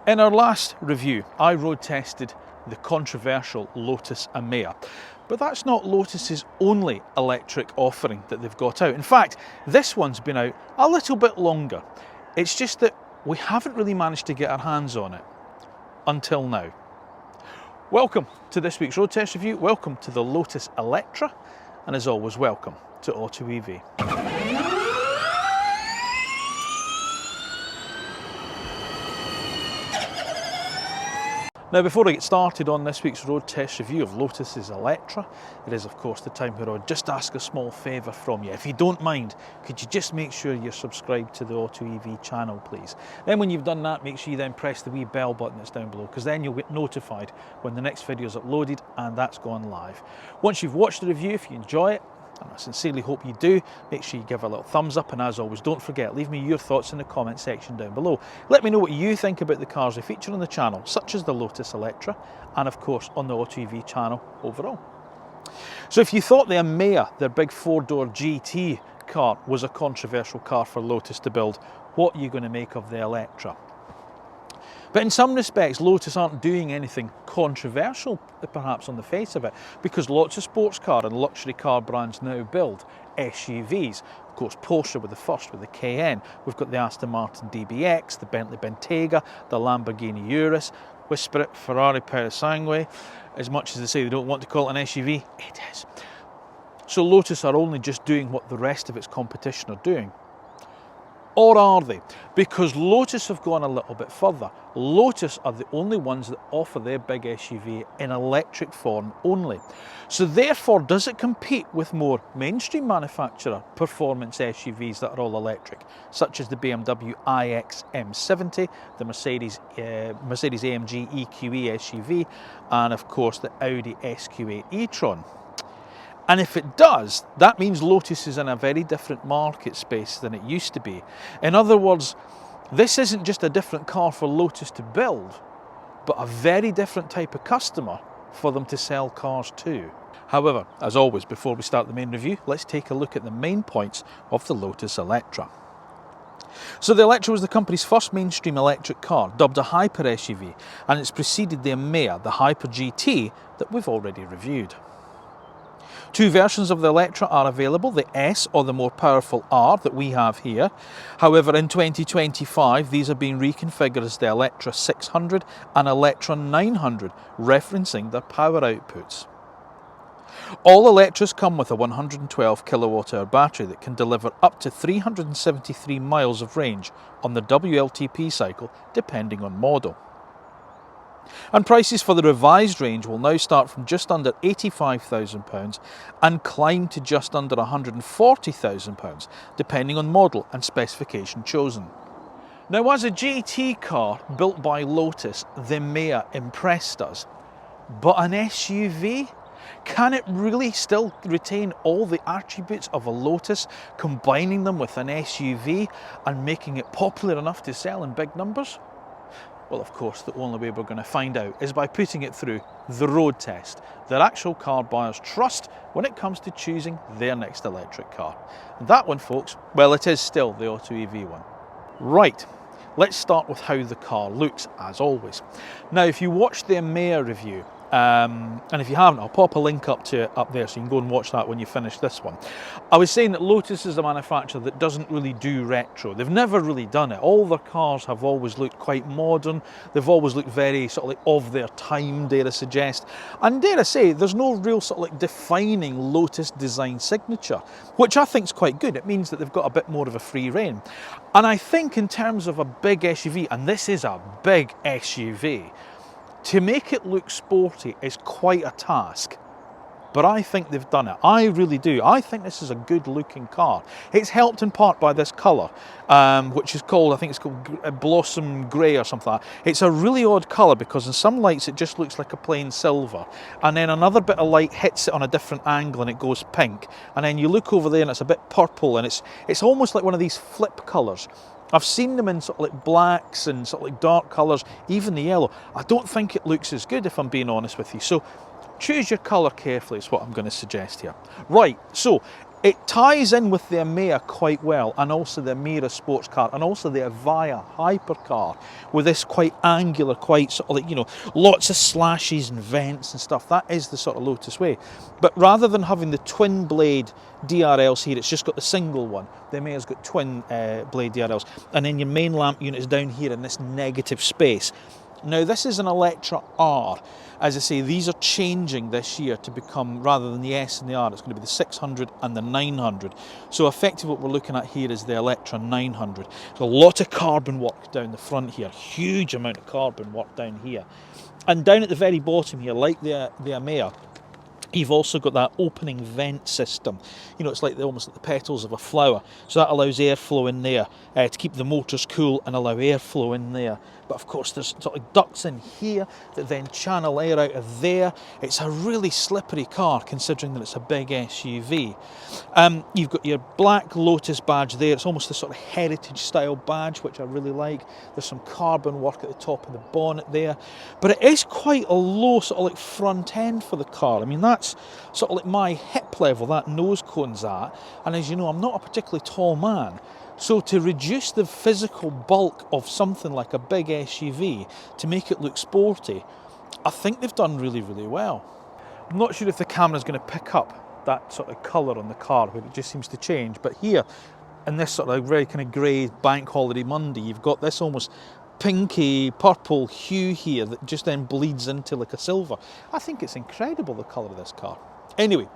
In our last review, I road tested the controversial Lotus Emea, but that's not Lotus's only electric offering that they've got out. In fact, this one's been out a little bit longer. It's just that we haven't really managed to get our hands on it until now. Welcome to this week's road test review. Welcome to the Lotus Eletre, and as always, welcome to AutoEV. Now, before I get started on this week's road test review of Lotus's Eletre, it is of course the time where I would just ask a small favour from you. If you don't mind, could you just make sure you're subscribed to the AutoEV channel, please? Then when you've done that, make sure you then press the wee bell button that's down below, because then you'll get notified when the next video is uploaded and that's gone live. Once you've watched the review, if you enjoy it, and I sincerely hope you do, make sure you give a little thumbs up, and as always, don't forget, leave me your thoughts in the comment section down below. Let me know what you think about the cars we feature on the channel, such as the Lotus Eletre, and of course on the AutoEV channel overall. So if you thought the Emea, their big four-door GT car, was a controversial car for Lotus to build, what are you going to make of the Eletre? But in some respects, Lotus aren't doing anything controversial, perhaps on the face of it, because lots of sports car and luxury car brands now build SUVs. Of course, Porsche with the first, with the Cayenne. We've got the Aston Martin DBX, the Bentley Bentayga, the Lamborghini Urus, whisper it, Ferrari Parasangue. As much as they say they don't want to call it an SUV, it is. So Lotus are only just doing what the rest of its competition are doing. Or are they? Because Lotus have gone a little bit further. Lotus are the only ones that offer their big SUV in electric form only. So therefore, does it compete with more mainstream manufacturer performance SUVs that are all electric, such as the BMW iX M70, the Mercedes AMG EQE SUV, and of course the Audi SQ8 e-tron? And if it does, that means Lotus is in a very different market space than it used to be. In other words, this isn't just a different car for Lotus to build, but a very different type of customer for them to sell cars to. However, as always, before we start the main review, let's take a look at the main points of the Lotus Eletre. So the Eletre was the company's first mainstream electric car, dubbed a hyper SUV, and it's preceded the Emea, the Hyper GT, that we've already reviewed. Two versions of the Eletre are available, the S or the more powerful R that we have here. However, in 2025, these are being reconfigured as the Eletre 600 and Eletre 900, referencing their power outputs. All Eletras come with a 112 kilowatt-hour battery that can deliver up to 373 miles of range on the WLTP cycle, depending on model. And prices for the revised range will now start from just under £85,000 and climb to just under £140,000, depending on model and specification chosen. Now, as a GT car built by Lotus, the Emea impressed us. But an SUV? Can it really still retain all the attributes of a Lotus, combining them with an SUV and making it popular enough to sell in big numbers? Well, of course, the only way we're going to find out is by putting it through the road test that actual car buyers trust when it comes to choosing their next electric car. And that one, folks, well, it is still the AutoEV one. Right, let's start with how the car looks, as always. Now, if you watched the Emea review, and if you haven't, I'll pop a link up to it up there so you can go and watch that when you finish this one. I was saying that Lotus is a manufacturer that doesn't really do retro. They've never really done it. All their cars have always looked quite modern. They've always looked very sort of like of their time, dare I suggest. And dare I say, there's no real sort of like defining Lotus design signature, which I think is quite good. It means that they've got a bit more of a free rein. And I think in terms of a big SUV, and this is a big SUV, to make it look sporty is quite a task, but I think they've done it. I really do. I think this is a good looking car. It's helped in part by this colour, which is called, I think it's called Blossom Grey or something like that. It's a really odd colour because in some lights it just looks like a plain silver, and then another bit of light hits it on a different angle and it goes pink, and then you look over there and it's a bit purple, and it's almost like one of these flip colours. I've seen them in sort of like blacks and sort of like dark colours, even the yellow. I don't think it looks as good, if I'm being honest with you. So choose your colour carefully is what I'm going to suggest here. Right, so It ties in with the Emea quite well, and also the Emira sports car, and also the Avaya hypercar, with this quite angular, quite sort of like, you know, lots of slashes and vents and stuff. That is the sort of Lotus way. But rather than having the twin blade DRLs here, it's just got the single one. The Emea's got twin blade DRLs, and then your main lamp unit is down here in this negative space. Now this is an Eletre R. As I say, these are changing this year to become, rather than the S and the R, it's going to be the 600 and the 900. So effectively what we're looking at here is the Eletre 900. There's a lot of carbon work down the front here, huge amount of carbon work down here. And down at the very bottom here, like the Emea, you've also got that opening vent system. You know, it's like almost like the petals of a flower. So that allows airflow in there to keep the motors cool and allow airflow in there. But of course there's sort of ducts in here that then channel air out of there. It's a really slippery car considering that it's a big SUV. You've got your black Lotus badge there. It's almost a sort of heritage style badge, which I really like. There's some carbon work at the top of the bonnet there. But it is quite a low sort of like front end for the car. I mean, that's sort of like my hip level, that nose cone's at. And as you know, I'm not a particularly tall man. So to reduce the physical bulk of something like a big SUV to make it look sporty, I think they've done really, really well. I'm not sure if the camera's going to pick up that sort of colour on the car, where it just seems to change. But here, in this sort of very kind of grey bank holiday Monday, you've got this almost pinky purple hue here that just then bleeds into like a silver. I think it's incredible, the colour of this car. Anyway,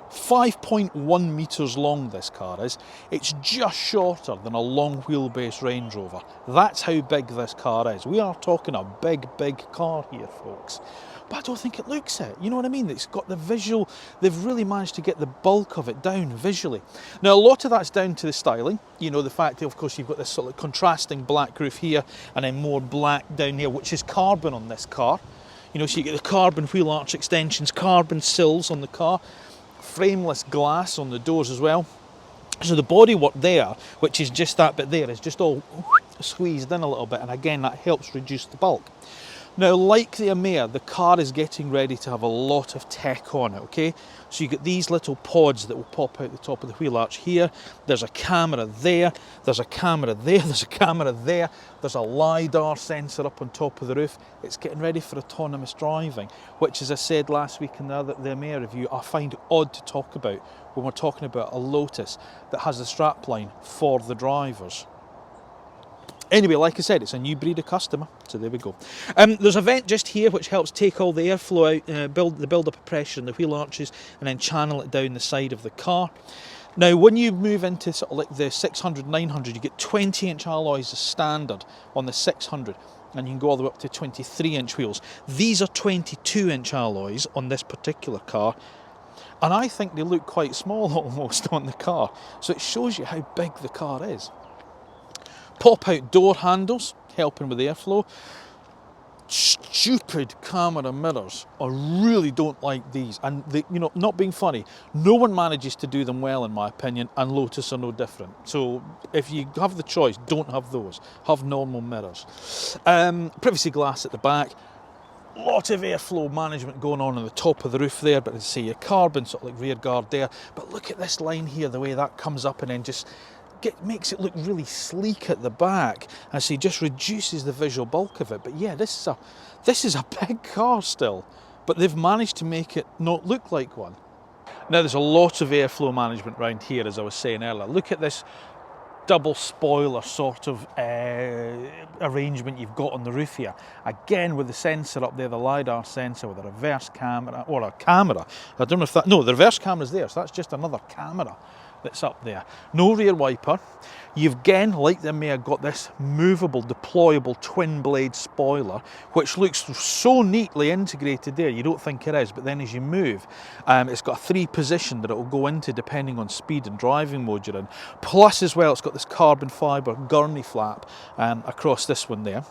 5.1 metres long this car is. It's just shorter than a long wheelbase Range Rover. That's how big this car is. We are talking a big, big car here, folks. But I don't think it looks it. You know what I mean? It's got the visual, they've really managed to get the bulk of it down visually. Now, a lot of that's down to the styling. You know, the fact that, of course, you've got this sort of contrasting black roof here and then more black down here, which is carbon on this car. You know, so you get the carbon wheel arch extensions, carbon sills on the car, frameless glass on the doors as well. So the bodywork there, which is just that bit there, is just all squeezed in a little bit, and again that helps reduce the bulk. Now, like the Emea, the car is getting ready to have a lot of tech on it, okay? So you get these little pods that will pop out the top of the wheel arch here. There's a camera there, there's a camera there, there's a camera there, there's a LiDAR sensor up on top of the roof. It's getting ready for autonomous driving, which, as I said last week in the Emea review, I find odd to talk about when we're talking about a Lotus that has a strapline for the drivers. Anyway, like I said, it's a new breed of customer, so there we go. There's a vent just here which helps take all the airflow out, build up of pressure in the wheel arches, and then channel it down the side of the car. Now, when you move into sort of like the 600, 900, you get 20-inch alloys as standard on the 600, and you can go all the way up to 23-inch wheels. These are 22-inch alloys on this particular car, and I think they look quite small almost on the car, so it shows you how big the car is. Pop-out door handles, helping with airflow. Stupid camera mirrors. I really don't like these. And, they, you know, not being funny, no one manages to do them well, in my opinion, and Lotus are no different. So if you have the choice, don't have those. Have normal mirrors. Privacy glass at the back. Lot of airflow management going on the top of the roof there, but as I say, your carbon sort of like rear guard there. But look at this line here, the way that comes up and then just makes it look really sleek at the back, and so just reduces the visual bulk of it. But yeah, this is a big car still, but they've managed to make it not look like one. Now, there's a lot of airflow management around here, as I was saying earlier. Look at this double spoiler sort of arrangement you've got on the roof here. Again, with the sensor up there, the LiDAR sensor with a reverse camera, or a camera. I don't know if that, no, the reverse camera's there, so that's just another camera that's up there. No rear wiper. You've again, like the Emea, got this movable, deployable twin blade spoiler, which looks so neatly integrated there. You don't think it is, but then as you move, it's got a 3 position that it will go into depending on speed and driving mode you're in. Plus as well, it's got this carbon fibre gurney flap across this one there.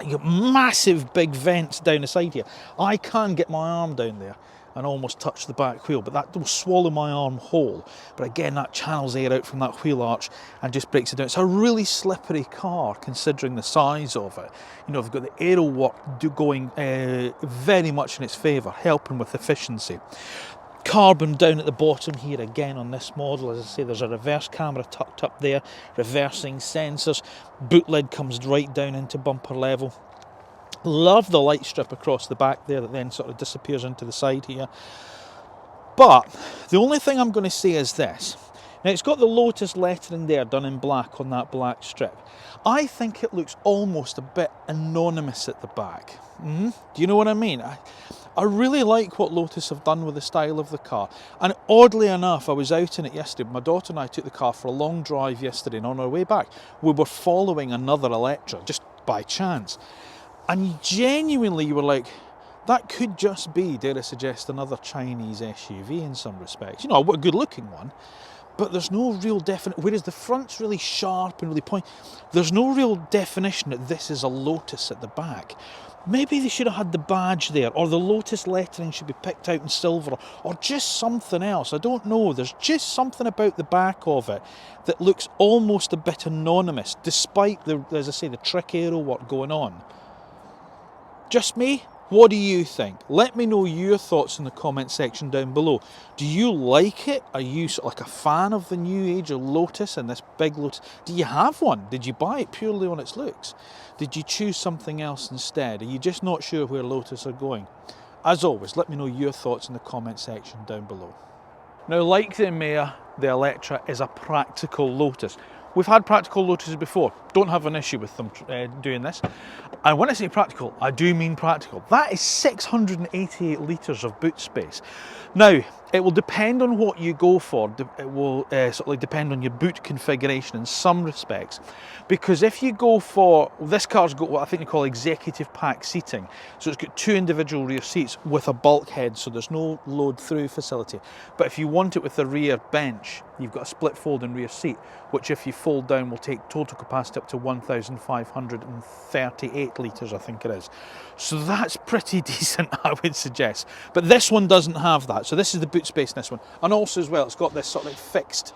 You got massive big vents down the side here. I can get my arm down there and almost touch the back wheel, but that will swallow my arm whole. But again, that channels air out from that wheel arch and just breaks it down. It's a really slippery car considering the size of it. You know, they've got the aero work going very much in its favour, helping with efficiency. carbon down at the bottom here again on this model. As I say, there's a reverse camera tucked up there, reversing sensors. Boot lid comes right down into bumper level. Love the light strip across the back there that then sort of disappears into the side here. But the only thing I'm going to say is this. Now, it's got the Lotus lettering there done in black on that black strip. I think it looks almost a bit anonymous at the back. Do you know what I mean? I really like what Lotus have done with the style of the car. And oddly enough, I was out in it yesterday. My daughter and I took the car for a long drive yesterday, and on our way back, we were following another Eletre, just by chance. And genuinely, you were like, that could just be, dare I suggest, another Chinese SUV in some respects. You know, a good looking one, but there's no real definite, whereas the front's really sharp and really pointy, there's no real definition that this is a Lotus at the back. Maybe they should have had the badge there, or the Lotus lettering should be picked out in silver, or just something else. I don't know. There's just something about the back of it that looks almost a bit anonymous, despite the, as I say, the trick aero work going on. Just me? What do you think? Let me know your thoughts in the comment section down below. Do you like it? Are you sort of like a fan of the new age of Lotus and this big Lotus? Do you have one? Did you buy it purely on its looks? Did you choose something else instead? Are you just not sure where Lotus are going? As always, let me know your thoughts in the comment section down below. Now, like the Emea, the Eletre is a practical Lotus. We've had practical Lotuses before, don't have an issue with them doing this. And when I say practical, I do mean practical. That is 688 litres of boot space. Now, it will depend on what you go for. It will sort of like depend on your boot configuration in some respects. Because if you go for, this car's got what I think they call executive pack seating. So it's got 2 individual rear seats with a bulkhead, so there's no load through facility. But if you want it with a rear bench, you've got a split folding rear seat, which if you fold down will take total capacity up to 1,538 litres, I think it is. So that's pretty decent, I would suggest. But this one doesn't have that. So this is the boot space in this one. And also as well, it's got this sort of like fixed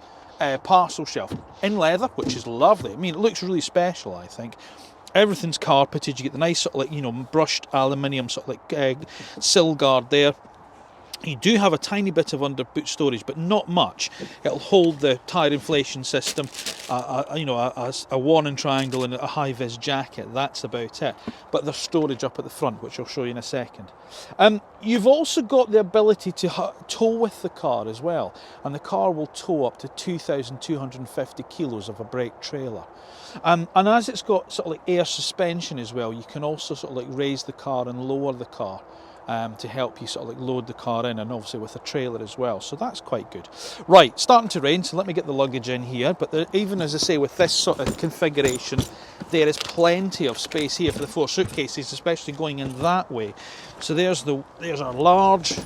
parcel shelf in leather, which is lovely. I mean, it looks really special, I think. Everything's carpeted. You get the nice sort of like, you know, brushed aluminium sort of like sill guard there. You do have a tiny bit of under boot storage, but not much. It'll hold the tyre inflation system, you know, a warning triangle and a high-vis jacket. That's about it. But there's storage up at the front, which I'll show you in a second. You've also got the ability to tow with the car as well, and the car will tow up to 2,250 kilos of a brake trailer. And as it's got sort of like air suspension as well, you can also sort of like raise the car and lower the car. To help you sort of like load the car in, and obviously with a trailer as well, so that's quite good. Right, starting to rain, so let me get the luggage in here. But even as I say, with this sort of configuration, there is plenty of space here for the 4 suitcases, especially going in that way. So there's our large,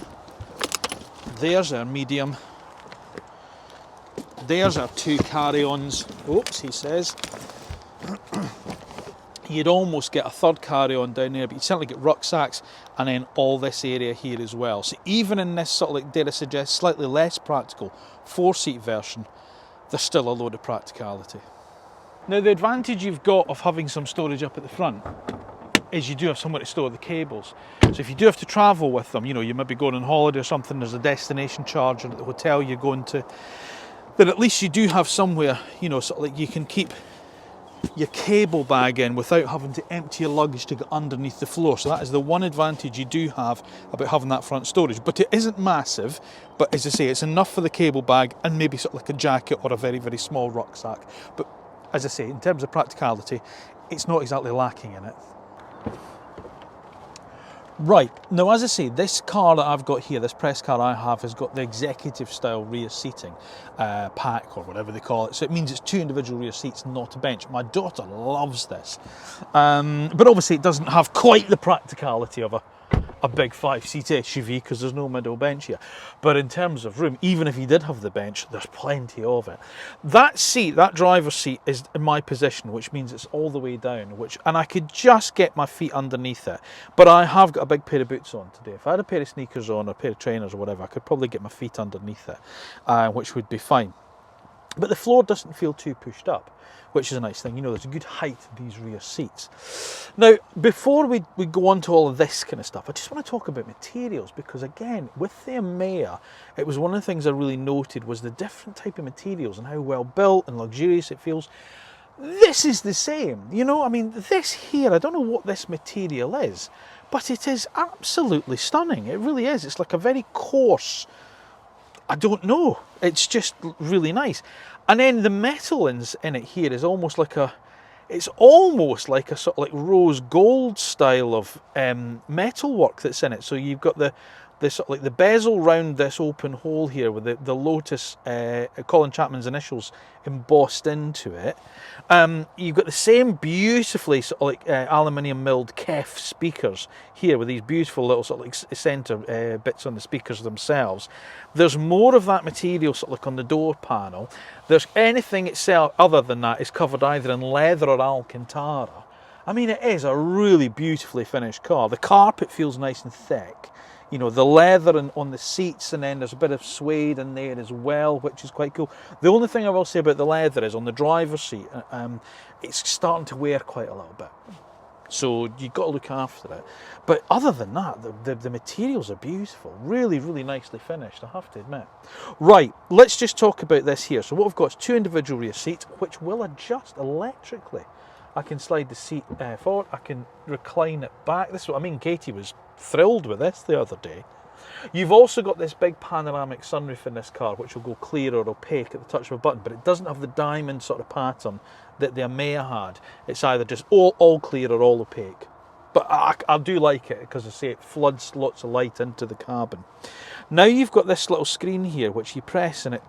there's our medium, there's our 2 carry-ons. Oops, he says. You'd almost get a 3rd carry-on down there, but you'd certainly get rucksacks, and then all this area here as well. So even in this sort of like, dare I suggest, slightly less practical 4-seat version, there's still a load of practicality. Now, the advantage you've got of having some storage up at the front is you do have somewhere to store the cables. So if you do have to travel with them, you know, you might be going on holiday or something, there's a destination charger at the hotel you're going to, then at least you do have somewhere, you know, sort of like you can keep your cable bag in without having to empty your luggage to get underneath the floor. So that is the one advantage you do have about having that front storage. But it isn't massive, but as I say, it's enough for the cable bag and maybe sort of like a jacket or a very, very small rucksack. But as I say, in terms of practicality, it's not exactly lacking in it. Right, now as I say, this car that I've got here, this press car I have, has got the executive style rear seating pack or whatever they call it. So it means it's 2 individual rear seats, not a bench. My daughter loves this. But obviously it doesn't have quite the practicality of a big 5-seat SUV because there's no middle bench here. But in terms of room, even if you did have the bench, there's plenty of it. That seat, that driver's seat, is in my position, which means it's all the way down, and I could just get my feet underneath it. But I have got a big pair of boots on today. If I had a pair of sneakers on or a pair of trainers or whatever, I could probably get my feet underneath it, which would be fine. But the floor doesn't feel too pushed up, which is a nice thing. You know, there's a good height in these rear seats. Now, before we go on to all of this kind of stuff, I just want to talk about materials, because again, with the EMEA, it was one of the things I really noted was the different type of materials and how well built and luxurious it feels. This is the same, you know, I mean, this here, I don't know what this material is, but it is absolutely stunning. It really is. It's like a very coarse, I don't know, it's just really nice. And then the metal in it here is almost like it's almost like a sort of like rose gold style of metal work that's in it. So you've got the sort of like the bezel round this open hole here with the Lotus, Colin Chapman's initials embossed into it. You've got the same beautifully sort of like aluminium milled Kef speakers here with these beautiful little sort of like centre bits on the speakers themselves. There's more of that material sort of like on the door panel. There's anything itself other than that is covered either in leather or Alcantara. I mean, it is a really beautifully finished car. The carpet feels nice and thick. You know, the leather on the seats, and then there's a bit of suede in there as well, which is quite cool. The only thing I will say about the leather is on the driver's seat, it's starting to wear quite a little bit. So you've got to look after it. But other than that, the materials are beautiful. Really, really nicely finished, I have to admit. Right, let's just talk about this here. So what we've got is two individual rear seats, which will adjust electrically. I can slide the seat forward, I can recline it back. This is what I mean, Katie was thrilled with this the other day. You've also got this big panoramic sunroof in this car, which will go clear or opaque at the touch of a button, but it doesn't have the diamond sort of pattern that the EMEA had. It's either just all clear or all opaque. But I do like it, because I say it floods lots of light into the cabin. Now you've got this little screen here, which you press and it...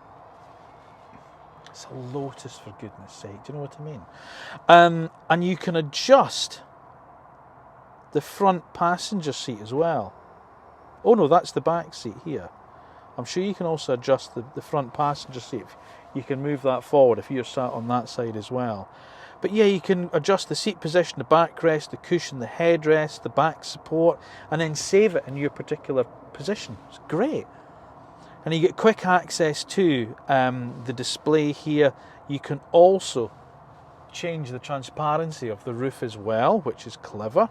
It's a Lotus, for goodness sake, do you know what I mean? And you can adjust the front passenger seat as well. Oh no, that's the back seat here. I'm sure you can also adjust the front passenger seat. You can move that forward if you're sat on that side as well. But yeah, you can adjust the seat position, the backrest, the cushion, the headrest, the back support, and then save it in your particular position. It's great. And you get quick access to the display here. You can also change the transparency of the roof as well, which is clever.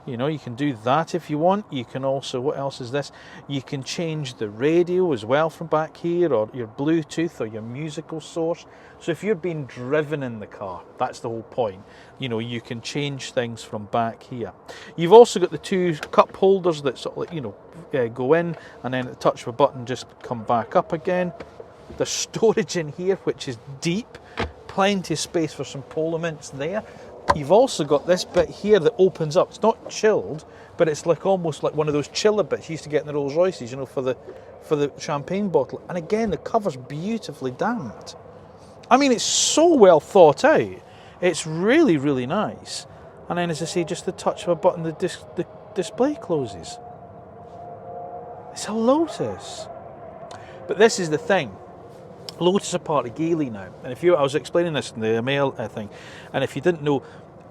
You know, you can do that if you want. You can also, what else is this? You can change the radio as well from back here, or your Bluetooth or your musical source. So if you're being driven in the car, that's the whole point. You know, you can change things from back here. You've also got the two cup holders that sort of like, you know, go in, and then at the touch of a button just come back up again. There's storage in here, which is deep. Plenty of space for some polo mints there. You've also got this bit here that opens up. It's not chilled, but it's like almost like one of those chiller bits you used to get in the Rolls Royces, you know, for the champagne bottle. And again, the cover's beautifully damped. I mean, it's so well thought out. It's really, really nice. And then, as I say, just the touch of a button, the display closes. It's a Lotus. But this is the thing. Lotus are part of Geely now, and I was explaining this in the email thing, and if you didn't know,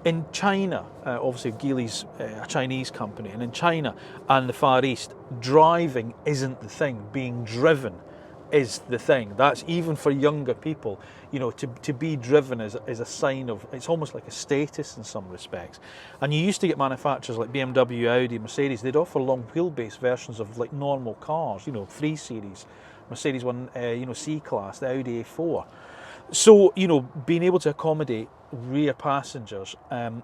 in China, obviously Geely's a Chinese company, and in China and the Far East, driving isn't the thing, being driven is the thing. That's even for younger people, you know, to be driven is a sign of, it's almost like a status in some respects. And you used to get manufacturers like BMW, Audi, Mercedes, they'd offer long wheelbase versions of like normal cars, you know, 3 Series, Mercedes one, you know, C-Class, the Audi A4. So, you know, being able to accommodate rear passengers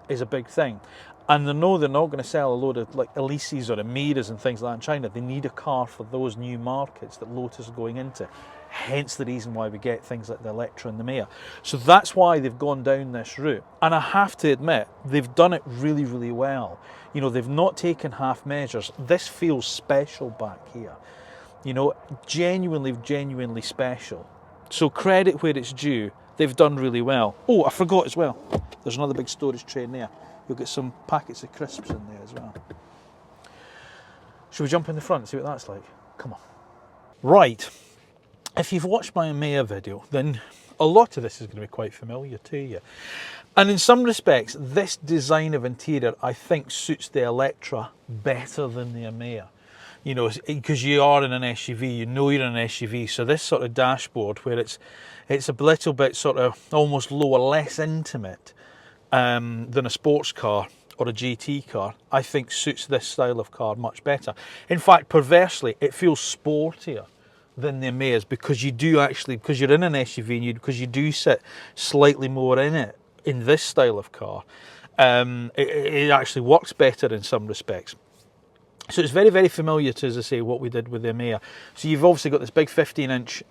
is a big thing. And they know they're not going to sell a load of like Elises or Amiras and things like that in China. They need a car for those new markets that Lotus is going into. Hence the reason why we get things like the Eletre and the Mea. So that's why they've gone down this route. And I have to admit, they've done it really, really well. You know, they've not taken half measures. This feels special back here. You know, genuinely special. So credit where it's due, they've done really well. Oh, I forgot as well, there's another big storage tray in there. You'll get some packets of crisps in there as well. Should we jump in the front and see what that's like? Come on. Right, if you've watched my EMEA video, then a lot of this is going to be quite familiar to you. And in some respects, this design of interior, I think, suits the Eletre better than the EMEA. you know, because you are in an SUV, you know you're in an SUV. So this sort of dashboard where it's a little bit sort of almost lower, less intimate than a sports car or a GT car, I think suits this style of car much better. In fact, perversely, it feels sportier than the Emeas because you do actually, because you're in an SUV and because you do sit slightly more in it in this style of car, it actually works better in some respects. So it's very, very familiar to, as I say, what we did with the Emea. So you've obviously got this big 15-inch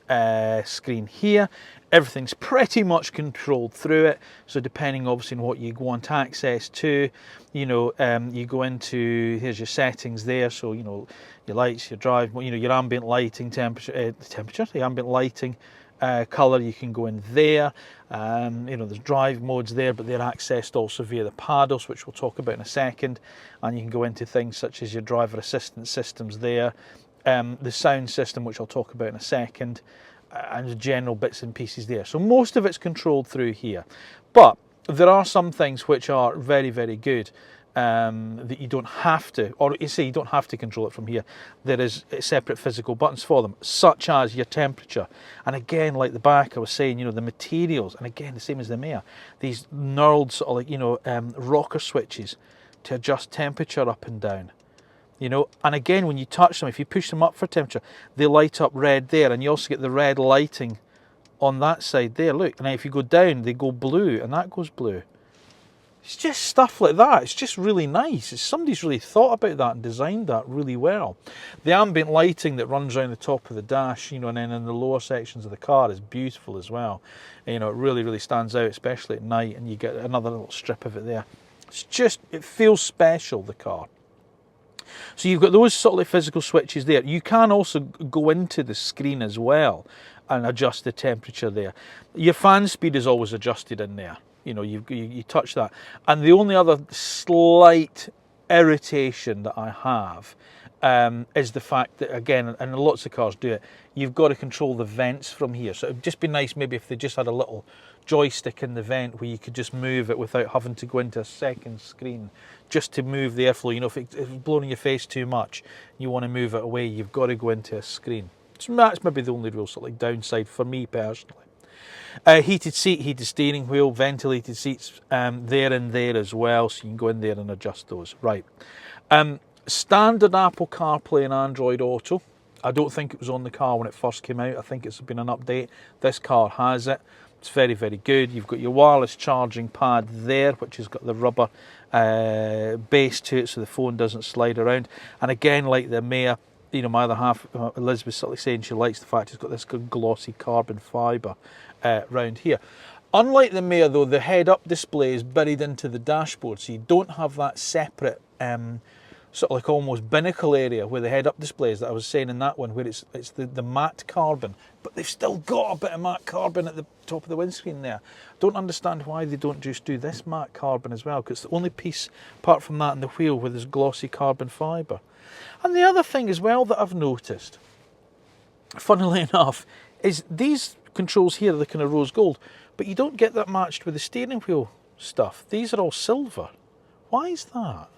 screen here. Everything's pretty much controlled through it. So depending obviously on what you want access to, you know, you go into, here's your settings there. So, you know, your lights, your drive, you know, your ambient lighting, the ambient lighting, colour, you can go in there. You know, there's drive modes there, but they're accessed also via the paddles, which we'll talk about in a second. And you can go into things such as your driver assistance systems there, the sound system, which I'll talk about in a second, and the general bits and pieces there. So most of it's controlled through here, but there are some things which are very, very good. That you don't have to, or you say you don't have to control it from here. There is separate physical buttons for them, such as your temperature. And again, like the back, I was saying, you know, the materials, and again, the same as the Mea, these knurled sort of like, you know, rocker switches to adjust temperature up and down. You know, and again, when you touch them, if you push them up for temperature, they light up red there, and you also get the red lighting on that side there. Look, and if you go down, they go blue, and that goes blue. It's just stuff like that. It's just really nice. Somebody's really thought about that and designed that really well. The ambient lighting that runs around the top of the dash, you know, and then in the lower sections of the car is beautiful as well. And, you know, it really, really stands out, especially at night, and you get another little strip of it there. It's just, it feels special, the car. So you've got those sort of like physical switches there. You can also go into the screen as well and adjust the temperature there. Your fan speed is always adjusted in there. You know, you touch that. And the only other slight irritation that I have is the fact that, again, and lots of cars do it, you've got to control the vents from here. So it'd just be nice maybe if they just had a little joystick in the vent where you could just move it without having to go into a second screen just to move the airflow. You know, if it's blowing in your face too much, you want to move it away, you've got to go into a screen. So that's maybe the only real sort of like downside for me personally. Heated seat, heated steering wheel, ventilated seats there and there as well, so you can go in there and adjust those. Right. Standard Apple CarPlay and Android Auto. I don't think it was on the car when it first came out. I think it's been an update. This car has it. It's very, very good. You've got your wireless charging pad there, which has got the rubber base to it so the phone doesn't slide around. And again, like the Mea, you know, my other half, Elizabeth, sort of saying she likes the fact it's got this good glossy carbon fibre round here. Unlike the Mea though, the head-up display is buried into the dashboard, so you don't have that separate sort of like almost binnacle area where the head-up display is that I was saying in that one, where it's the matte carbon, but they've still got a bit of matte carbon at the top of the windscreen there. Don't understand why they don't just do this matte carbon as well, because it's the only piece apart from that in the wheel where there's glossy carbon fibre. And the other thing as well that I've noticed, funnily enough, is these controls here are the kind of rose gold, but you don't get that matched with the steering wheel stuff. These are all silver. Why is that?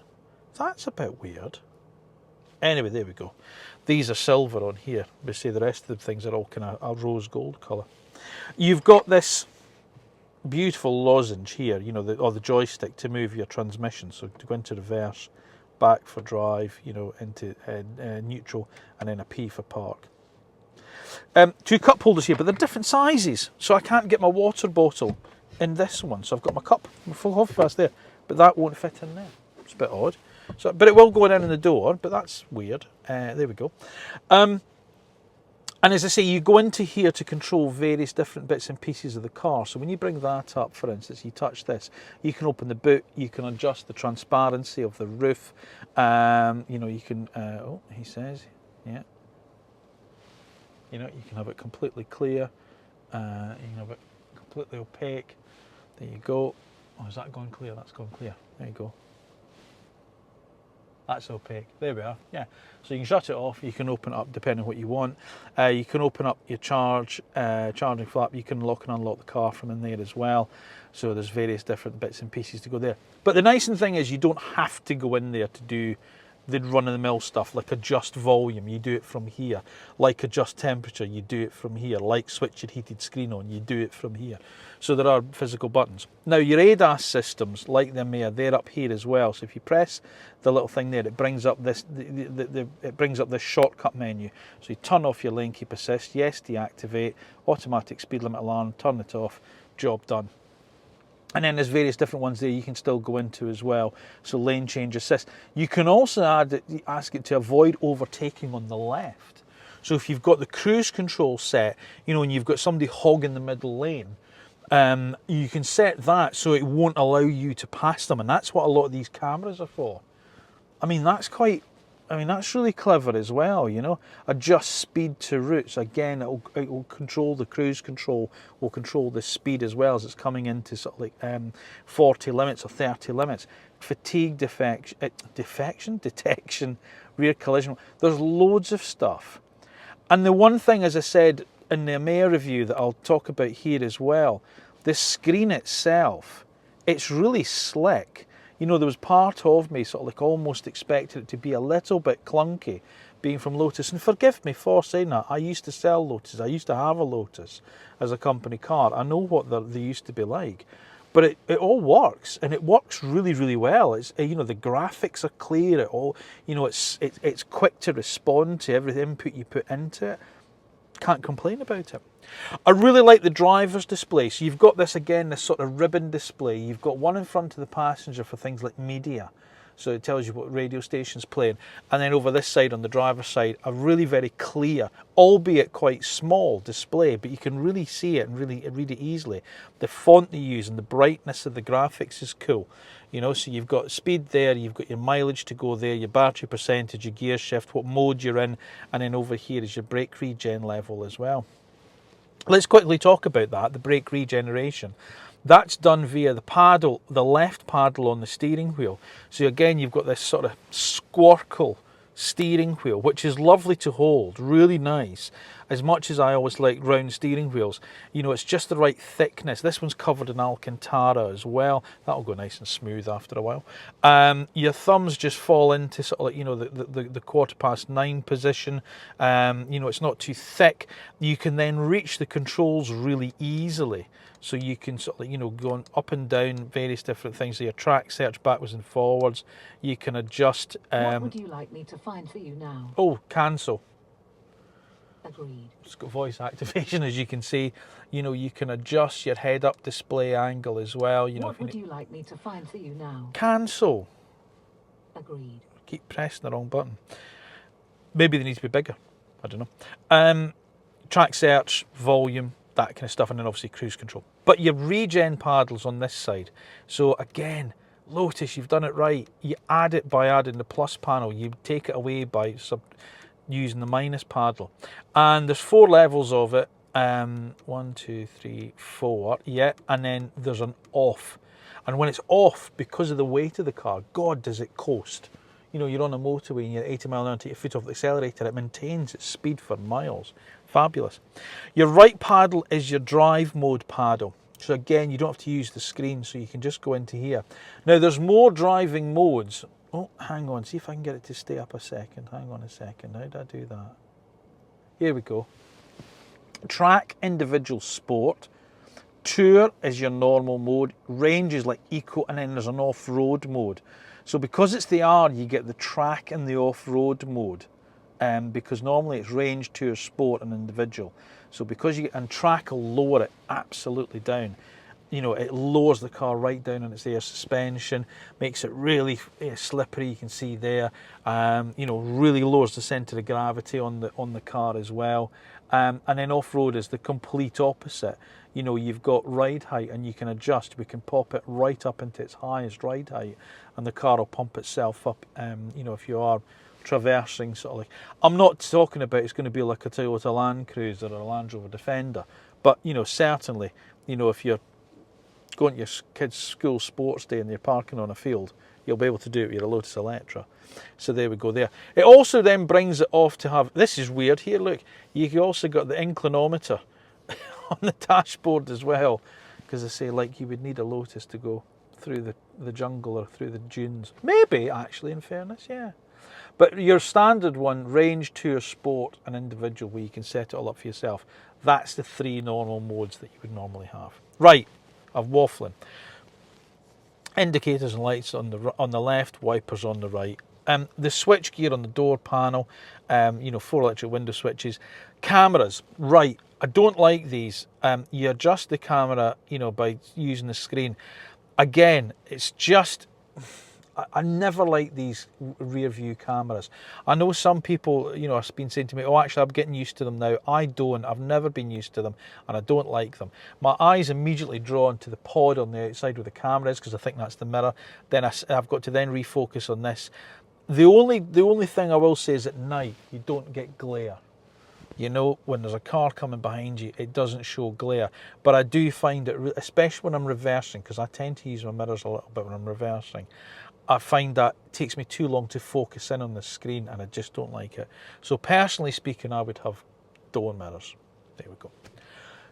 That's a bit weird. Anyway, there we go. These are silver on here. We say the rest of the things are all kind of a rose gold colour. You've got this beautiful lozenge here, you know, or the joystick to move your transmission. So to go into reverse, back for drive, you know, into neutral, and then a P for park. Two cup holders here, but they're different sizes, so I can't get my water bottle in this one. So I've got my cup, my full coffee flask there, but that won't fit in there. It's a bit odd. So, but it will go down in the door, but that's weird. There we go. And as I say, you go into here to control various different bits and pieces of the car. So when you bring that up, for instance, you touch this, you can open the boot, you can adjust the transparency of the roof. You know, you can, oh, he says, yeah. You know, you can have it completely clear. You can have it completely opaque. There you go. Oh, is that gone clear? That's gone clear. There you go. That's opaque. There we are. Yeah. So you can shut it off. You can open it up depending on what you want. You can open up your charging flap. You can lock and unlock the car from in there as well. So there's various different bits and pieces to go there. But the nice thing is you don't have to go in there to do the run-of-the-mill stuff, like adjust volume, you do it from here. Like adjust temperature, you do it from here. Like switch your heated screen on, you do it from here. So there are physical buttons. Now your ADAS systems, like the Maya, they're up here as well. So if you press the little thing there, it brings up this it brings up this shortcut menu. So you turn off your lane keep assist, yes, deactivate, automatic speed limit alarm, turn it off, job done. And then there's various different ones there you can still go into as well. So lane change assist. You can also ask it to avoid overtaking on the left. So if you've got the cruise control set, you know, and you've got somebody hogging the middle lane, you can set that so it won't allow you to pass them. And that's what a lot of these cameras are for. I mean, that's really clever as well, you know. Adjust speed to routes. Again, it will control the cruise control, will control the speed as well as it's coming into sort of like 40 limits or 30 limits. Fatigue detection, rear collision. There's loads of stuff. And the one thing, as I said in the EMEA review that I'll talk about here as well, the screen itself, it's really slick. You know, there was part of me sort of like almost expected it to be a little bit clunky, being from Lotus. And forgive me for saying that. I used to sell Lotus. I used to have a Lotus as a company car. I know what they used to be like. But it all works, and it works really, really well. It's, you know, the graphics are clear. It all, you know, it's quick to respond to every input you put into it. Can't complain about it. I really like the driver's display. So you've got this again, this sort of ribbon display. You've got one in front of the passenger for things like media. So it tells you what radio station's playing. And then over this side, on the driver's side, a really very clear, albeit quite small display, but you can really see it and really read it easily. The font they use and the brightness of the graphics is cool. You know, so you've got speed there, you've got your mileage to go there, your battery percentage, your gear shift, what mode you're in, and then over here is your brake regen level as well. Let's quickly talk about that, the brake regeneration. That's done via the paddle, the left paddle on the steering wheel. So again, you've got this sort of squircle steering wheel, which is lovely to hold, really nice. As much as I always like round steering wheels, you know, it's just the right thickness. This one's covered in Alcantara as well. That'll go nice and smooth after a while. Your thumbs just fall into sort of like, you know, the 9:15 position. You know, it's not too thick. You can then reach the controls really easily. So you can sort of, you know, go on up and down various different things. So your track search backwards and forwards. You can adjust. What would you like me to find for you now? Oh, cancel. Agreed. It's got voice activation, as you can see. You know, you can adjust your head-up display angle as well. You know, what would you like me to find for you now? Cancel. Agreed. Keep pressing the wrong button. Maybe they need to be bigger. I don't know. Track search, volume, that kind of stuff, and then obviously cruise control. But your regen paddles on this side. So again, Lotus, you've done it right. You add it by adding the plus panel. You take it away by using the minus paddle. And there's 4 levels of it. 1, 2, 3, 4. Yeah, and then there's an off. And when it's off, because of the weight of the car, God, does it coast. You know, you're on a motorway and you're 80 miles an hour, take your foot off the accelerator, it maintains its speed for miles. Fabulous. Your right paddle is your drive mode paddle. So again, you don't have to use the screen, so you can just go into here. Now, there's more driving modes. Oh, hang on, see if I can get it to stay up a second. Hang on a second, how did I do that? Here we go. Track, individual, sport. Tour is your normal mode. Range is like eco, and then there's an off-road mode. So because it's the R, you get the track and the off-road mode. Because normally it's range, tour, sport, and individual. So because you get, and track will lower it absolutely down. You know, it lowers the car right down on its air suspension, makes it really slippery. You can see there. You know, really lowers the centre of gravity on the car as well. And then off-road is the complete opposite. You know, you've got ride height, and you can adjust. We can pop it right up into its highest ride height, and the car will pump itself up. You know, if you are traversing sort of like, I'm not talking about it's going to be like a Toyota Land Cruiser or a Land Rover Defender, but you know, certainly, you know, if you're going to your kids' school sports day and you're parking on a field, you'll be able to do it with your Lotus Eletre. So there we go there. It also then brings it off to have, this is weird here, look, you also got the inclinometer on the dashboard as well, because I say, like, you would need a Lotus to go through the jungle or through the dunes. Maybe, actually, in fairness, yeah. But your standard one, range, tour, sport, and individual, where you can set it all up for yourself, that's the 3 normal modes that you would normally have. Right, I'm waffling. Indicators and lights on the left, wipers on the right. The switch gear on the door panel, 4 electric window switches. Cameras, right, I don't like these. You adjust the camera, by using the screen. Again, it's just, I never like these rear view cameras. I know some people, have been saying to me, oh, actually, I'm getting used to them now. I don't. I've never been used to them, and I don't like them. My eyes immediately drawn to the pod on the outside where the camera is, because I think that's the mirror. Then I've got to then refocus on this. The only thing I will say is at night, you don't get glare. When there's a car coming behind you, it doesn't show glare. But I do find it, especially when I'm reversing, because I tend to use my mirrors a little bit when I'm reversing, I find that it takes me too long to focus in on the screen, and I just don't like it. So personally speaking, I would have door mirrors. There we go.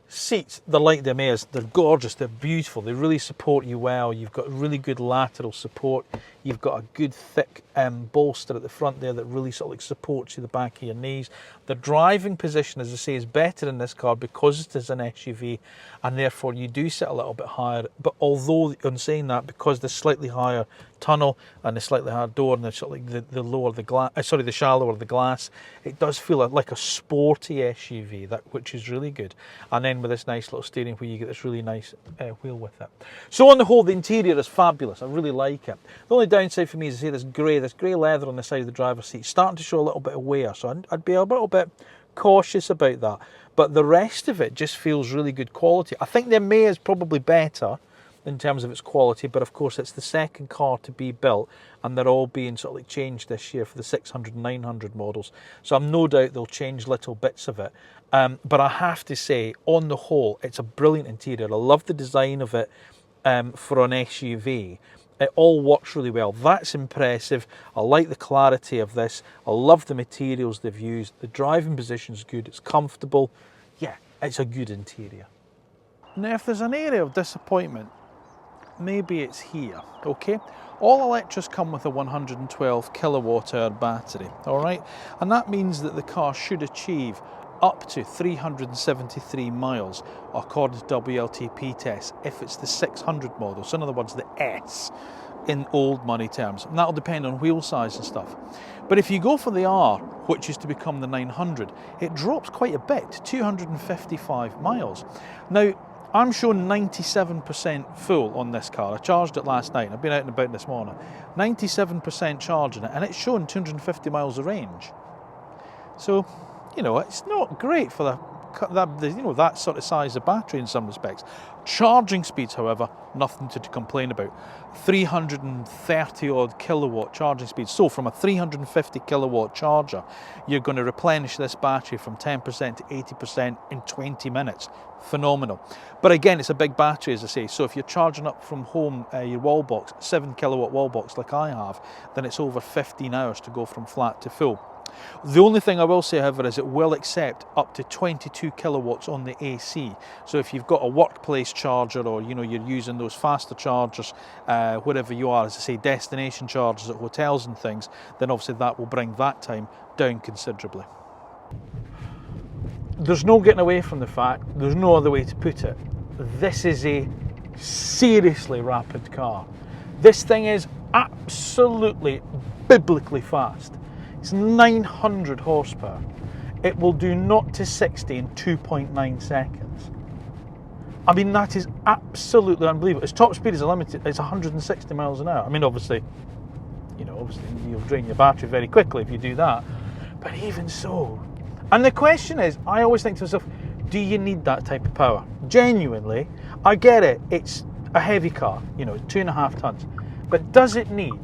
Seats, they're like the Amaze. They're gorgeous, they're beautiful, they really support you well. You've got really good lateral support. You've got a good thick bolster at the front there that really sort of like supports you the back of your knees. The driving position, as I say, is better in this car because it is an SUV, and therefore you do sit a little bit higher. But although, on saying that, because the slightly higher tunnel and the slightly higher door and the sort of like the lower the glass, the shallower the glass, it does feel like a sporty SUV, which is really good. And then with this nice little steering wheel, you get this really nice wheel with it. So on the whole, the interior is fabulous. I really like it. The only downside for me is, I say, this grey leather on the side of the driver's seat, starting to show a little bit of wear, so I'd be a little bit cautious about that. But the rest of it just feels really good quality. I think the Amaze is probably better in terms of its quality, but of course it's the second car to be built, and they're all being sort of like changed this year for the 600 and 900 models. So I'm no doubt they'll change little bits of it. But I have to say, on the whole, it's a brilliant interior. I love the design of it for an SUV. It all works really well. That's impressive. I like the clarity of this. I love the materials they've used. The driving position's good. It's comfortable. Yeah, it's a good interior. Now, if there's an area of disappointment, maybe it's here, okay? All Electras come with a 112 kilowatt hour battery, all right? And that means that the car should achieve up to 373 miles according to WLTP tests if it's the 600 model, so in other words the S in old money terms, and that'll depend on wheel size and stuff. But if you go for the R, which is to become the 900, it drops quite a bit, 255 miles. Now, I'm showing 97% full on this car. I charged it last night. I've been out and about this morning. 97% charging it, and it's showing 250 miles of range. So, it's not great for that sort of size of battery in some respects. Charging speeds, however, nothing to complain about. 330 odd kilowatt charging speeds. So from a 350 kilowatt charger, you're going to replenish this battery from 10% to 80% in 20 minutes. Phenomenal. But again, it's a big battery, as I say. So if you're charging up from home, your wall box, 7 kilowatt wall box like I have, then it's over 15 hours to go from flat to full. The only thing I will say, however, is it will accept up to 22 kilowatts on the AC. So if you've got a workplace charger, or you're using those faster chargers wherever you are, as I say, destination chargers at hotels and things, then obviously that will bring that time down considerably. There's no getting away from the fact, there's no other way to put it, this is a seriously rapid car. This thing is absolutely biblically fast. It's 900 horsepower. It will do 0 to 60 in 2.9 seconds. I mean, that is absolutely unbelievable. Its top speed is limited. It's 160 miles an hour. I mean, obviously you'll drain your battery very quickly if you do that. But even so, and the question is, I always think to myself, do you need that type of power? Genuinely, I get it. It's a heavy car, 2.5 tons. But does it need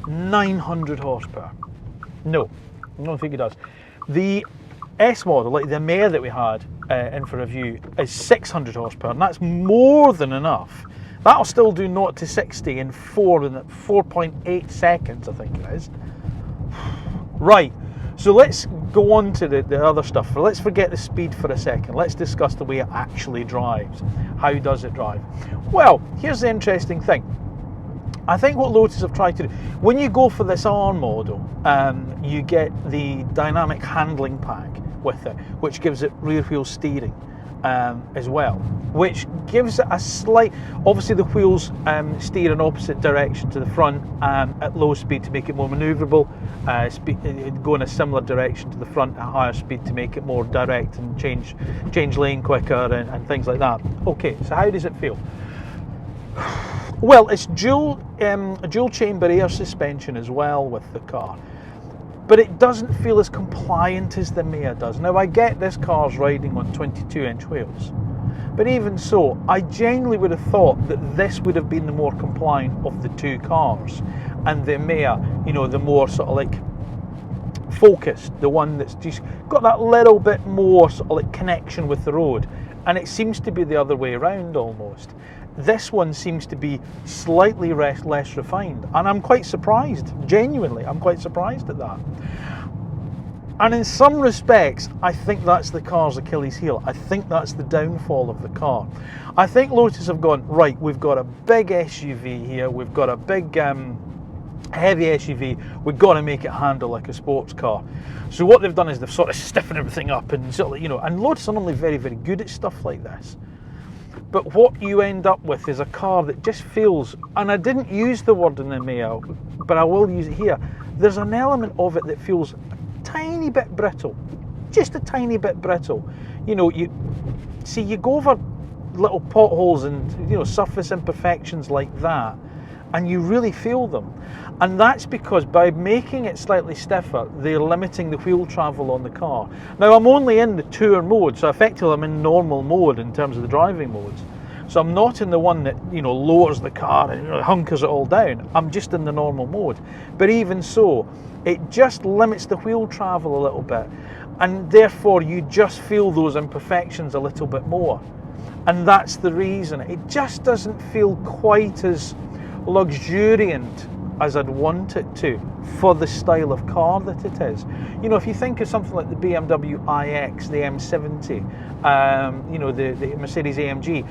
900 horsepower? No, I don't think it does. The S model, like the Mare that we had in for review, is 600 horsepower, and that's more than enough. That'll still do 0 to 60 in 4.8 seconds, I think it is. Right, so let's go on to the other stuff. Let's forget the speed for a second. Let's discuss the way it actually drives. How does it drive? Well, here's the interesting thing. I think what Lotus have tried to do, when you go for this R model, you get the dynamic handling pack with it, which gives it rear wheel steering as well, which gives it a slight, obviously the wheels steer in opposite direction to the front at low speed to make it more manoeuvrable, go in a similar direction to the front at higher speed to make it more direct and change lane quicker and things like that. Okay, so how does it feel? Well, it's dual chamber air suspension as well with the car, but it doesn't feel as compliant as the Mia does. Now, I get this car's riding on 22-inch wheels, but even so, I genuinely would have thought that this would have been the more compliant of the two cars, and the Mia, you know, the more sort of like focused, the one that's just got that little bit more sort of like connection with the road, and it seems to be the other way around almost. This one seems to be slightly less refined, and I'm quite surprised, genuinely, I'm quite surprised at that. And in some respects, I think that's the car's Achilles heel. I think that's the downfall of the car. I think Lotus have gone, right, we've got a big SUV here, we've got a big heavy SUV, we've got to make it handle like a sports car. So what they've done is they've sort of stiffened everything up and sort of, you know, and Lotus are normally very, very good at stuff like this. But what you end up with is a car that just feels, and I didn't use the word in the Mia, but I will use it here, there's an element of it that feels a tiny bit brittle, just a tiny bit brittle. You know, you go over little potholes and, you know, surface imperfections like that, and you really feel them. And that's because by making it slightly stiffer, they're limiting the wheel travel on the car. Now, I'm only in the tour mode, so effectively I'm in normal mode in terms of the driving modes. So I'm not in the one that, you know, lowers the car and, you know, hunkers it all down. I'm just in the normal mode. But even so, it just limits the wheel travel a little bit, and therefore you just feel those imperfections a little bit more. And that's the reason. It just doesn't feel quite as luxuriant as I'd want it to for the style of car that it is. You know, if you think of something like the BMW iX, the M70, you know, the Mercedes AMG,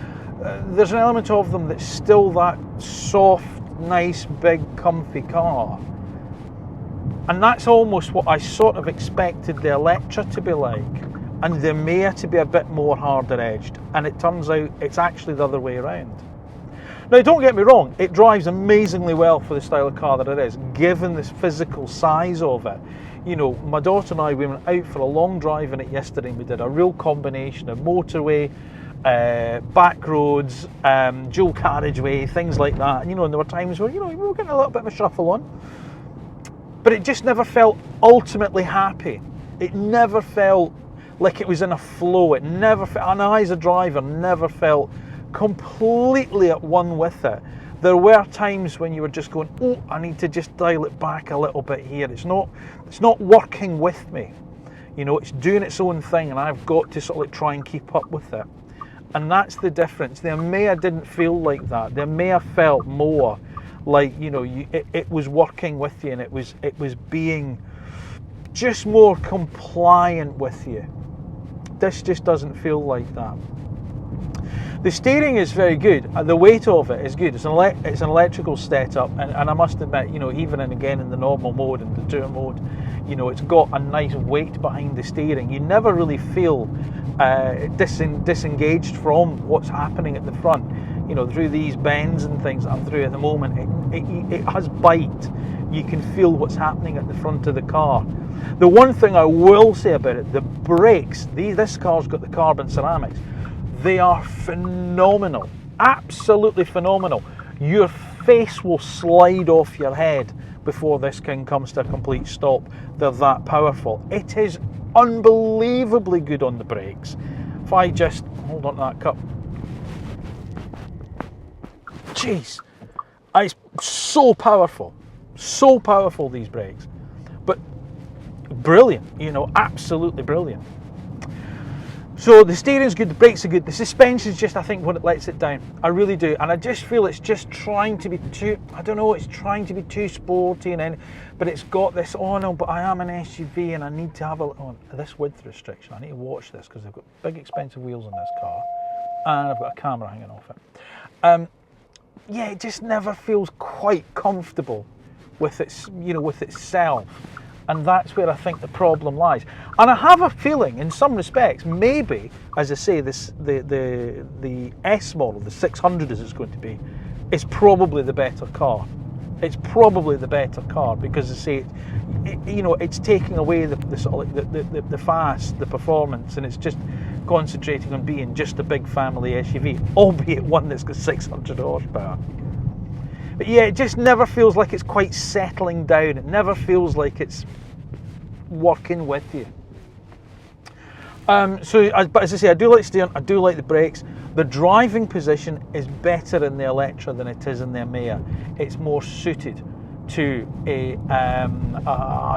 there's an element of them that's still that soft, nice, big, comfy car. And that's almost what I sort of expected the Eletre to be like, and the Mia to be a bit more harder edged. And it turns out it's actually the other way around. Now, don't get me wrong, it drives amazingly well for the style of car that it is, given the physical size of it. You know, my daughter and I, we went out for a long drive in it yesterday, and we did a real combination of motorway, back roads, dual carriageway, things like that. And, you know, and there were times where, you know, we were getting a little bit of a shuffle on, but it just never felt ultimately happy. It never felt like it was in a flow. It never felt, and I as a driver never felt completely at one with it. There were times when you were just going, oh, I need to just dial it back a little bit here. It's not working with me. You know, it's doing its own thing, and I've got to sort of like try and keep up with it. And that's the difference. The Mia didn't feel like that. The Mia felt more like, you know, it was working with you, and it was being just more compliant with you. This just doesn't feel like that. The steering is very good. The weight of it is good. It's an electrical setup, and I must admit, you know, even in the normal mode and the tour mode, you know, it's got a nice weight behind the steering. You never really feel disengaged from what's happening at the front. You know, through these bends and things that I'm through at the moment, it has bite. You can feel what's happening at the front of the car. The one thing I will say about it, the brakes, this car's got the carbon ceramics. They are phenomenal, absolutely phenomenal. Your face will slide off your head before this thing comes to a complete stop. They're that powerful. It is unbelievably good on the brakes. If I just hold on to that cup. Jeez, it's so powerful, these brakes. But brilliant, you know, absolutely brilliant. So the steering's good, the brakes are good, the suspension's just, I think, when it lets it down. I really do, and I just feel it's just trying to be too, I don't know, it's trying to be too sporty, and then, but it's got this, oh no, but I am an SUV and I need to have this width restriction. I need to watch this because I've got big expensive wheels on this car, and I've got a camera hanging off it. yeah, it just never feels quite comfortable with its, with itself. And that's where I think the problem lies. And I have a feeling, in some respects, maybe, as I say, the S model, the 600 as it's going to be, is probably the better car. It's probably the better car because, I say, it's taking away the sort of the fast, the performance, and it's just concentrating on being just a big family SUV, albeit one that's got 600 horsepower. But yeah, it just never feels like it's quite settling down. It never feels like it's working with you. But as I say, I do like steering, I do like the brakes. The driving position is better in the Eletre than it is in the Emea. It's more suited to a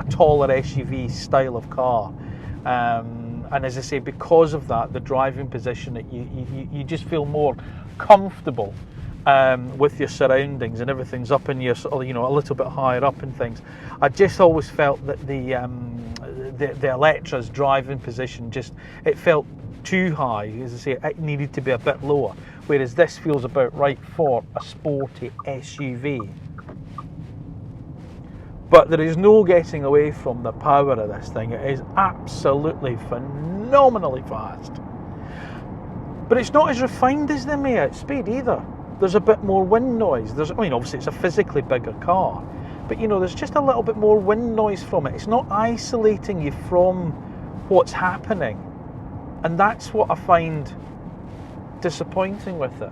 taller SUV style of car. And as I say, because of that, the driving position, you just feel more comfortable with your surroundings, and everything's up in your, a little bit higher up and things. I just always felt that the Electra's driving position it felt too high. As I say, it needed to be a bit lower, whereas this feels about right for a sporty SUV. But there is no getting away from the power of this thing. It is absolutely phenomenally fast. But it's not as refined as the Emea at speed either. There's a bit more wind noise. Obviously it's a physically bigger car, but there's just a little bit more wind noise from it. It's not isolating you from what's happening. And that's what I find disappointing with it.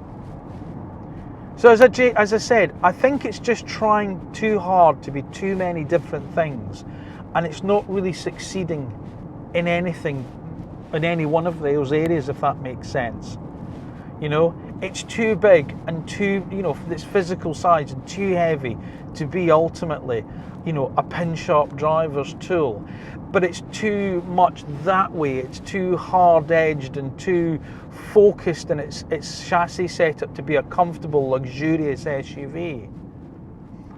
So as I said, I think it's just trying too hard to be too many different things, and it's not really succeeding in anything, in any one of those areas, if that makes sense. It's too big and too, its physical size, and too heavy to be ultimately, a pin-sharp driver's tool. But it's too much that way. It's too hard-edged and too focused in its chassis setup to be a comfortable, luxurious SUV.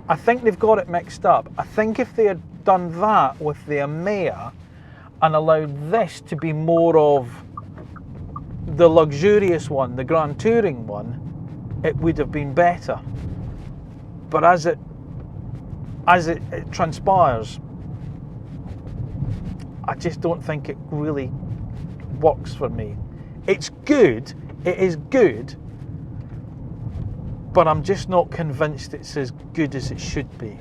I think they've got it mixed up. I think if they had done that with the Emea and allowed this to be more of the luxurious one, the Grand Touring one, it would have been better. But as it transpires, I just don't think it really works for me. It's good, it is good, but I'm just not convinced it's as good as it should be.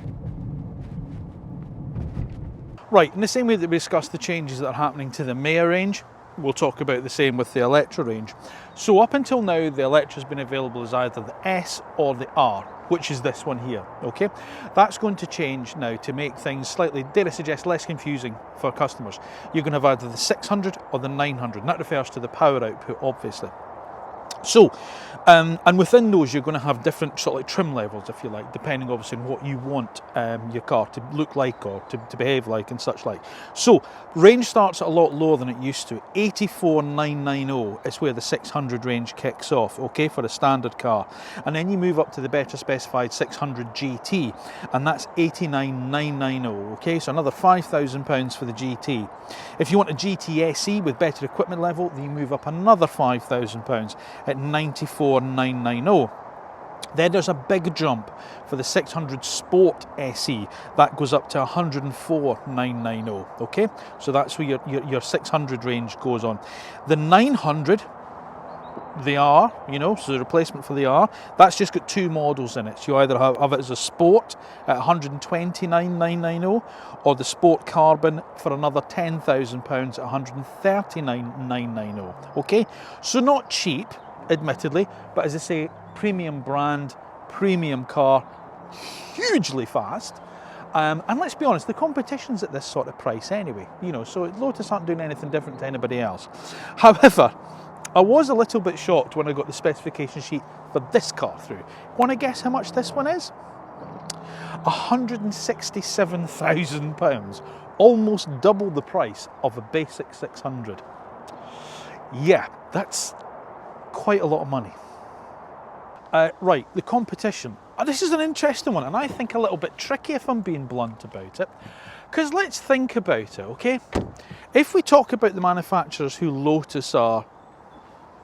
Right, in the same way that we discussed the changes that are happening to the Emea range, we'll talk about the same with the Eletre range. So up until now, the Electra's been available as either the S or the R, which is this one here, okay? That's going to change now to make things slightly, dare I suggest, less confusing for customers. You're going to have either the 600 or the 900, and that refers to the power output, obviously. So, and within those, you're going to have different sort of like trim levels, if you like, depending obviously on what you want your car to look like or to behave like and such like. So, range starts at a lot lower than it used to. 84,990 is where the 600 range kicks off, okay, for a standard car. And then you move up to the better specified 600 GT, and that's 89,990, okay, so another £5,000 for the GT. If you want a GT SE with better equipment level, then you move up another £5,000 at 94,990. Then there's a big jump for the 600 Sport SE. That goes up to 104,990, okay? So that's where your 600 range goes on. The 900, the R, so the replacement for the R, that's just got two models in it. So you either have it as a Sport at 129,990 or the Sport Carbon for another £10,000 at 139,990, okay? So not cheap, admittedly, but as I say, premium brand, premium car, hugely fast. And let's be honest, the competition's at this sort of price anyway, so Lotus aren't doing anything different to anybody else. However, I was a little bit shocked when I got the specification sheet for this car through. Want to guess how much this one is? £167,000, almost double the price of a basic 600. Yeah, that's quite a lot of money. Right, the competition. This is an interesting one, and I think a little bit tricky if I'm being blunt about it. Because let's think about it, okay? If we talk about the manufacturers who Lotus are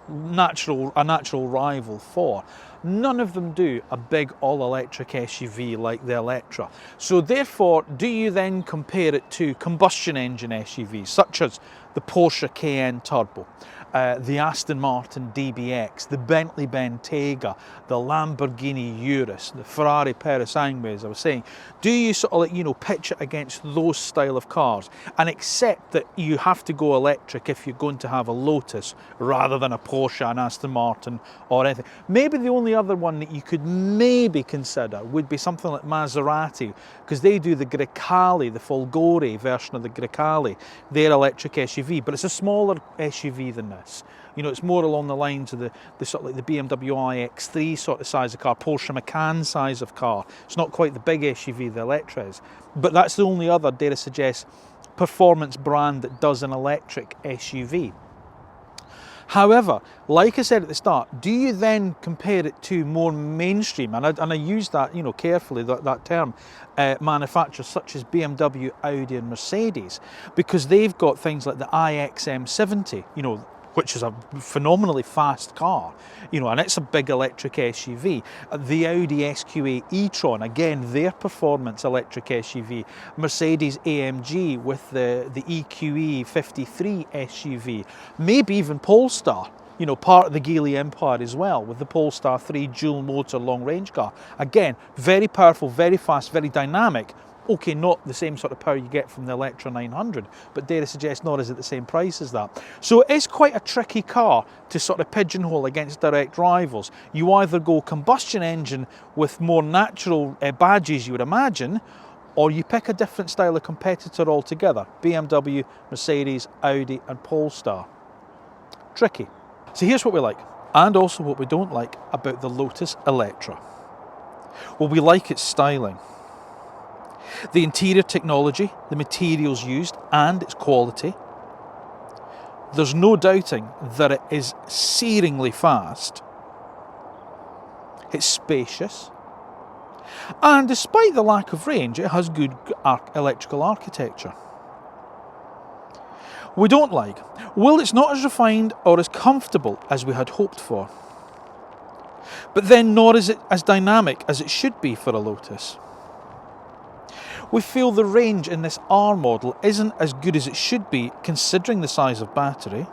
a natural rival for. None of them do a big all-electric SUV like the Eletre. So therefore, do you then compare it to combustion engine SUVs such as the Porsche Cayenne Turbo, the Aston Martin DBX, the Bentley Bentayga, the Lamborghini Urus, the Ferrari Purosangue, as I was saying? Do you sort of, like, you know, pitch it against those style of cars and accept that you have to go electric if you're going to have a Lotus rather than a Porsche, an Aston Martin or anything? Maybe the only other one that you could maybe consider would be something like Maserati, because they do the Grecale, the Folgore version of the Grecale, their electric SUV, but it's a smaller SUV than this. You know, it's more along the lines of the sort of like the BMW iX3 sort of size of car, Porsche Macan size of car. It's not quite the big SUV the Eletre is, but that's the only other, dare I suggest, performance brand that does an electric SUV. However, like I said at the start, do you then compare it to more mainstream, and I use that, you know, carefully, that term, manufacturers such as BMW, Audi and Mercedes, because they've got things like the iX-M70, you know, which is a phenomenally fast car, you know, and it's a big electric SUV. The Audi SQ8 e-tron, again, their performance electric SUV. Mercedes AMG with the EQE 53 SUV. Maybe even Polestar, you know, part of the Geely empire as well, with the Polestar 3 dual motor long range car. Again, very powerful, very fast, very dynamic. Okay, not the same sort of power you get from the Eletre 900, but dare I suggest not is at the same price as that. So it is quite a tricky car to sort of pigeonhole against direct rivals. You either go combustion engine with more natural badges, you would imagine, or you pick a different style of competitor altogether. BMW, Mercedes, Audi and Polestar. Tricky. So here's what we like, and also what we don't like about the Lotus Eletre. Well, we like its styling, the interior technology, the materials used and its quality. There's no doubting that it is searingly fast. It's spacious. And despite the lack of range, it has good electrical architecture. We don't like, well, it's not as refined or as comfortable as we had hoped for. But then nor is it as dynamic as it should be for a Lotus. We feel the range in this R model isn't as good as it should be considering the size of battery.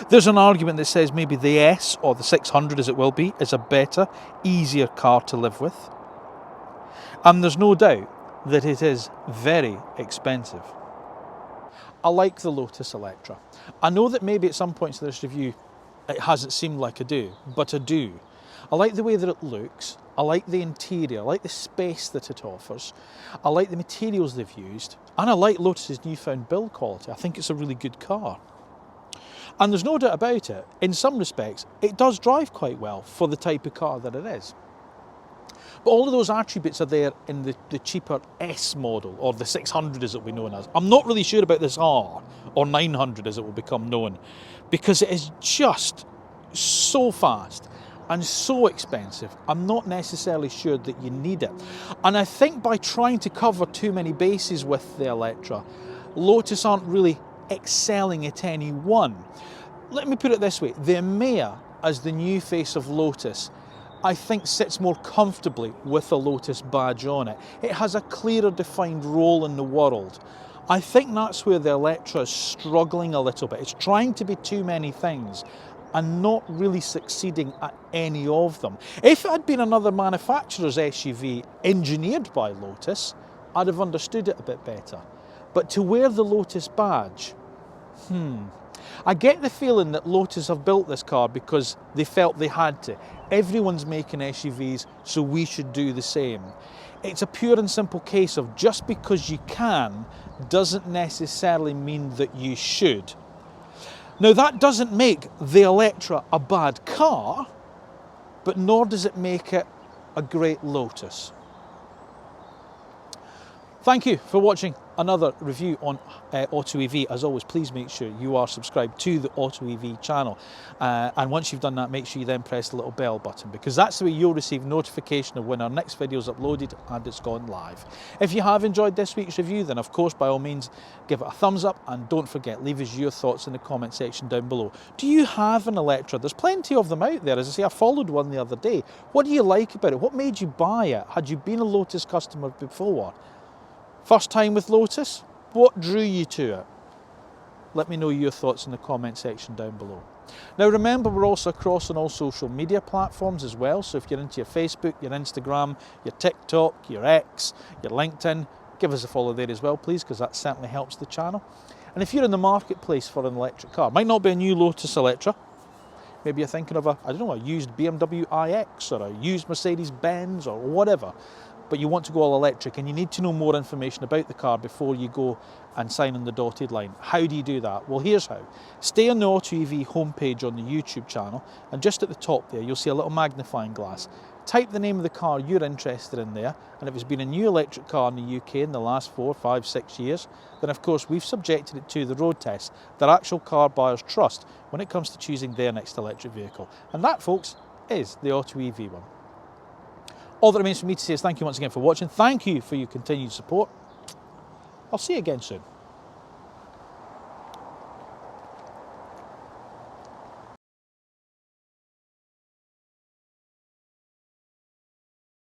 There's an argument that says maybe the S, or the 600 as it will be, is a better, easier car to live with. And there's no doubt that it is very expensive. I like the Lotus Eletre. I know that maybe at some points in this review it hasn't seemed like I do, but I do. I like the way that it looks, I like the interior, I like the space that it offers, I like the materials they've used, and I like Lotus's newfound build quality. I think it's a really good car. And there's no doubt about it, in some respects, it does drive quite well for the type of car that it is. But all of those attributes are there in the cheaper S model, or the 600 as it will be known as. I'm not really sure about this R, or 900 as it will become known, because it is just so fast and so expensive. I'm not necessarily sure that you need it. And I think by trying to cover too many bases with the Eletre, Lotus aren't really excelling at any one. Let me put it this way, the EMEA as the new face of Lotus, I think sits more comfortably with a Lotus badge on it. It has a clearer defined role in the world. I think that's where the Eletre is struggling a little bit. It's trying to be too many things and not really succeeding at any of them. If it had been another manufacturer's SUV engineered by Lotus, I'd have understood it a bit better. But to wear the Lotus badge, I get the feeling that Lotus have built this car because they felt they had to. Everyone's making SUVs, so we should do the same. It's a pure and simple case of just because you can doesn't necessarily mean that you should. Now that doesn't make the Eletre a bad car, but nor does it make it a great Lotus. Thank you for watching another review on AutoEV, as always, please make sure you are subscribed to the AutoEV channel. And once you've done that, make sure you then press the little bell button, because that's the way you'll receive notification of when our next video is uploaded and it's gone live. If you have enjoyed this week's review, then of course, by all means, give it a thumbs up, and don't forget, leave us your thoughts in the comment section down below. Do you have an Eletre? There's plenty of them out there. As I say, I followed one the other day. What do you like about it? What made you buy it? Had you been a Lotus customer before? First time with Lotus? What drew you to it? Let me know your thoughts in the comment section down below. Now remember, we're also across on all social media platforms as well, so if you're into your Facebook, your Instagram, your TikTok, your X, your LinkedIn, give us a follow there as well, please, because that certainly helps the channel. And if you're in the marketplace for an electric car, might not be a new Lotus Eletre, maybe you're thinking of a used BMW iX or a used Mercedes-Benz or whatever, but you want to go all electric and you need to know more information about the car before you go and sign on the dotted line. How do you do that? Well, here's how. Stay on the AutoEV homepage on the YouTube channel, and just at the top there, you'll see a little magnifying glass. Type the name of the car you're interested in there, and if it's been a new electric car in the UK in the last 4, 5, 6 years, then of course we've subjected it to the road test that actual car buyers trust when it comes to choosing their next electric vehicle. And that, folks, is the AutoEV one. All that remains for me to say is thank you once again for watching. Thank you for your continued support. I'll see you again soon.